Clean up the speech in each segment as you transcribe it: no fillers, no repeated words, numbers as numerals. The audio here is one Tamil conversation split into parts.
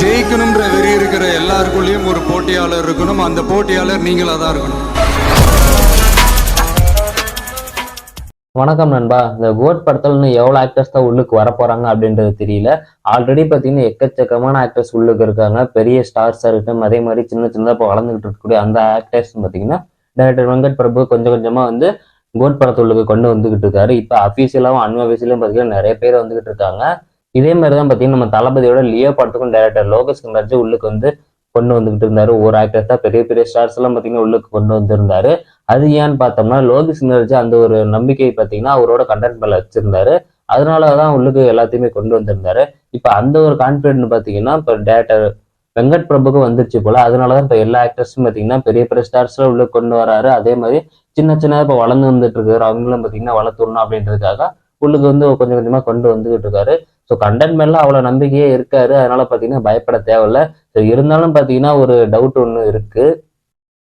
ஜெயிக்கணும்ன்ற வெறி இருக்கிற எல்லாருக்குள்ளேயும் ஒரு போட்டியாளர் இருக்கணும். அந்த போட்டியாளர் நீங்களா தான் இருக்கணும். வணக்கம் நண்பா. இந்த கோட் படத்துல எவ்வளவு ஆக்டர்ஸ் தான் உள்ளுக்கு வர போறாங்க அப்படின்றது தெரியல. ஆல்ரெடி பாத்தீங்கன்னா எக்கச்சக்கமான ஆக்டர்ஸ் உள்ளுக்கு இருக்காங்க. பெரிய ஸ்டார்ஸா இருக்கட்டும், அதே மாதிரி சின்ன சின்னதா இப்போ வளர்ந்துகிட்டு இருக்கக்கூடிய அந்த ஆக்டர்ஸ் பாத்தீங்கன்னா டைரக்டர் வெங்கட் பிரபு கொஞ்சம் கொஞ்சமா கோட் படத்துள்ளுக்கு கொண்டு வந்துகிட்டு இருக்காரு. இப்ப அபிஷியலாவும் அன்அபிஷியலும் பாத்தீங்கன்னா நிறைய பேர் வந்துகிட்டு இருக்காங்க. இதே மாதிரிதான் பாத்தீங்கன்னா நம்ம தளபதியோட லியோ படத்துக்கும் டைரக்டர் லோகேஷ் கனகராஜ் உள்ளுக்கு கொண்டு வந்துகிட்டு இருந்தாரு. ஒரு ஆக்டர்ஸ் தான் பெரிய பெரிய ஸ்டார்ஸ் எல்லாம் பாத்தீங்கன்னா உள்ளுக்கு கொண்டு வந்திருந்தாரு. அது ஏன்னு பார்த்தோம்னா லோகேஷ் கனகராஜ் அந்த ஒரு நம்பிக்கை பார்த்தீங்கன்னா அவரோட கண்டென்ட் மேல வச்சிருந்தாரு. அதனாலதான் உள்ளுக்கு எல்லாத்தையுமே கொண்டு வந்திருந்தாரு. இப்ப அந்த ஒரு கான்பிடன்ட் பாத்தீங்கன்னா இப்ப டேரக்டர் வெங்கட் பிரபுக்கு வந்துருச்சு போல. அதனாலதான் இப்ப எல்லா ஆக்டர்ஸும் பாத்தீங்கன்னா பெரிய பெரிய ஸ்டார்ஸ் எல்லாம் உள்ள கொண்டு வராரு. அதே மாதிரி சின்ன சின்ன இப்ப வளர்ந்து வந்துட்டு இருக்காரு. அவங்களும் பாத்தீங்கன்னா வளர்த்துடணும் அப்படின்றதுக்காக உள்ளுக்கு கொஞ்சம் கொஞ்சமா கொண்டு வந்துகிட்டு இருக்காரு. ஸோ கண்டென்ட் மேல அவ்வளவு நம்பிக்கையே இருக்காரு. அதனால பாத்தீங்கன்னா பயப்பட தேவையில்ல. ஸோ இருந்தாலும் பாத்தீங்கன்னா ஒரு டவுட் ஒண்ணு இருக்கு.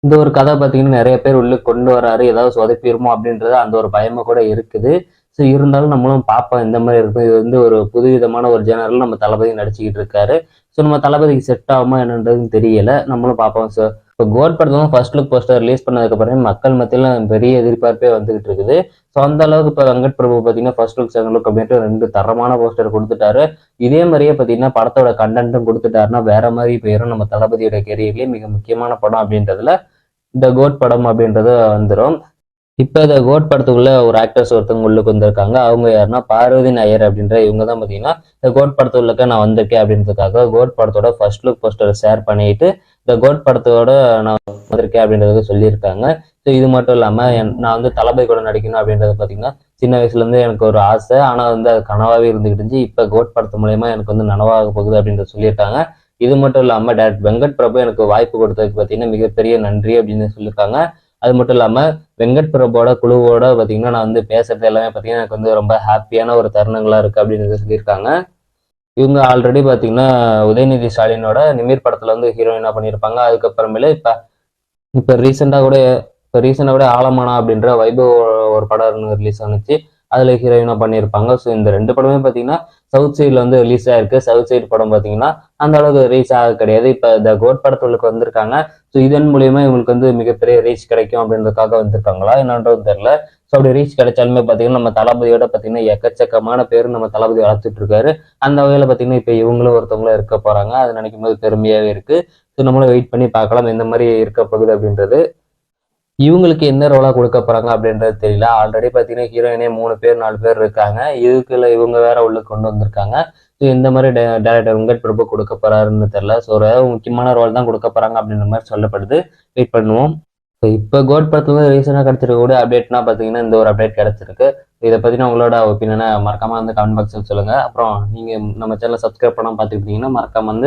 இந்த ஒரு கதை பார்த்தீங்கன்னா நிறைய பேர் உள்ள கொண்டு வராரு, ஏதாவது சொதப்பிடுமோ அப்படின்றது அந்த ஒரு பயமா கூட இருக்குது. ஸோ இருந்தாலும் நம்மளும் பார்ப்போம் இந்த மாதிரி இருக்கும். இது ஒரு புதுவிதமான ஒரு ஜேனரில் நம்ம தளபதி நடிச்சுக்கிட்டு இருக்காரு. ஸோ நம்ம தளபதிக்கு செட் ஆகுமா என்னன்றதுன்னு தெரியல, நம்மளும் பார்ப்போம். ஸோ இப்போ கோட் படத்துல ஃபர்ஸ்ட் லுக் போஸ்டர் ரிலீஸ் பண்ணதுக்கு அப்புறம் மக்கள் மத்தியில பெரிய எதிர்பார்ப்பே வந்துகிட்டு இருக்குது. ஸோ அந்த அளவுக்கு இப்போ வெங்கட் பிரபு பார்த்தீங்கன்னா ஃபர்ஸ்ட் லுக் செகண்ட் லுக் அப்படின்ட்டு 2 தரமான போஸ்டர் கொடுத்துட்டாரு. இதே மாதிரியே பார்த்தீங்கன்னா படத்தோட கண்டென்ட்டும் கொடுத்துட்டாருன்னா வேற மாதிரி போயிடும். நம்ம தளபதியோட கெரியர்லேயே மிக முக்கியமான படம் அப்படின்றதுல இந்த கோட் படம் அப்படின்றது வந்துடும். இப்ப இந்த கோட் படத்துக்குள்ள ஒரு ஆக்டர்ஸ் ஒருத்தவங்க உள்ளுக்கு வந்திருக்காங்க. அவங்க யாருன்னா பார்வதி நாயர் அப்படின்ற இவங்க தான் பாத்தீங்கன்னா இந்த கோட் படத்துக்குள்ளக்க நான் வந்திருக்கேன் அப்படின்றதுக்காக கோட் படத்தோட ஃபர்ஸ்ட் லுக் போஸ்டர் ஷேர் பண்ணிட்டு இந்த கோட் படத்தோட நான் வந்திருக்கேன் அப்படின்றத சொல்லியிருக்காங்க. ஸோ இது மட்டும் இல்லாம நான் தளபதி கூட நடிக்கணும் அப்படின்றது பாத்தீங்கன்னா சின்ன வயசுல இருந்து எனக்கு ஒரு ஆசை. ஆனா அது கனவாவே இருந்துகிட்டு இருந்துச்சு. இப்ப கோட் படத்து மூலயமா எனக்கு நனவாக போகுது அப்படின்றத சொல்லியிருக்காங்க. இது மட்டும் இல்லாம டேரக்டர் வெங்கட் பிரபு எனக்கு வாய்ப்பு கொடுத்ததுக்கு பாத்தீங்கன்னா மிகப்பெரிய நன்றி அப்படின்னு சொல்லியிருக்காங்க. அது மட்டும் இல்லாம வெங்கட் பிரபோட குழுவோட பாத்தீங்கன்னா நான் பேசுறது எல்லாமே பாத்தீங்கன்னா எனக்கு ரொம்ப ஹாப்பியான ஒரு தருணங்களா இருக்கு அப்படின்னு சொல்லியிருக்காங்க. இவங்க ஆல்ரெடி பாத்தீங்கன்னா உதயநிதி ஸ்டாலினோட நிமிர் படத்துல ஹீரோயினா பண்ணியிருப்பாங்க. அதுக்கப்புறமேல இப்ப ரீசெண்டா கூட ஆலமானா அப்படின்ற வைபவ் ஒரு படம் ரிலீஸ் ஆனிச்சு. அதுல ஹீரோயினா பண்ணியிருப்பாங்க. ஸோ இந்த 2 படமே பாத்தீங்கன்னா சவுத் சைட்ல ரிலீஸ் ஆயிருக்கு. சவுத் சைடு படம் பாத்தீங்கன்னா அந்த அளவுக்கு ரீச் ஆக கிடையாது. இப்ப இந்த கோட் படத்துக்கு வந்திருக்காங்க. ஸோ இதன் மூலியமா இவங்களுக்கு மிகப்பெரிய ரீச் கிடைக்கும் அப்படின்றதுக்காக வந்திருக்காங்களா என்னன்றது தெரியல. ஸோ அப்படி ரீச் கிடைச்சாலுமே பாத்தீங்கன்னா நம்ம தளபதியோட பாத்தீங்கன்னா எக்கச்சக்கமான பேர் நம்ம தளபதி வளர்த்துட்டு இருக்காரு. அந்த வகையில பாத்தீங்கன்னா இப்ப இவங்களும் ஒருத்தவங்களும் இருக்க போறாங்க. அது நினைக்கும் போது பெருமையாவே இருக்கு. ஸோ நம்மளும் வெயிட் பண்ணி பார்க்கலாம் எந்த மாதிரி இருக்க போகுது அப்படின்றது. இவங்களுக்கு என்ன ரோலா கொடுக்க போறாங்க அப்படின்றது தெரியல. ஆல்ரெடி பாத்தீங்கன்னா ஹீரோயினே 3 பேர் 4 பேர் இருக்காங்க. இதுக்குள்ள இவங்க வேற உள்ள கொண்டு வந்திருக்காங்க. ஸோ இந்த மாதிரி டைரக்டர் வெங்கட் பிரபு கொடுக்க போறாருன்னு தெரியல. ஸோ ஒரு முக்கியமான ரோல் தான் கொடுக்க போறாங்க அப்படின்ற மாதிரி சொல்லப்படுது. வெயிட் பண்ணுவோம். ஸோ இப்போ கோட் படத்துல ரீசெண்டா கிடைச்சிருக்க அப்டேட்னா பாத்தீங்கன்னா இந்த ஒரு அப்டேட் கிடைச்சிருக்கு. இதை பத்தின உங்களோட ஒப்பீனியனை மறக்காம கமெண்ட் பாக்ஸ்ல சொல்லுங்க. அப்புறம் நீங்க நம்ம சேனலை சப்ஸ்கிரைப் பண்ணாம பாத்துக்கிட்டீங்கன்னா மறக்காம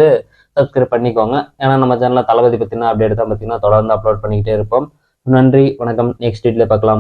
சப்ஸ்கிரைப் பண்ணிக்கோங்க. ஏன்னா நம்ம சேனல்ல தளபதி பத்தின அப்டேட் தான் பாத்தீங்கன்னா தொடர்ந்து அப்லோட் பண்ணிக்கிட்டே இருப்போம். நன்றி, வணக்கம். நெக்ஸ்ட் வீடியோல பார்க்கலாம்.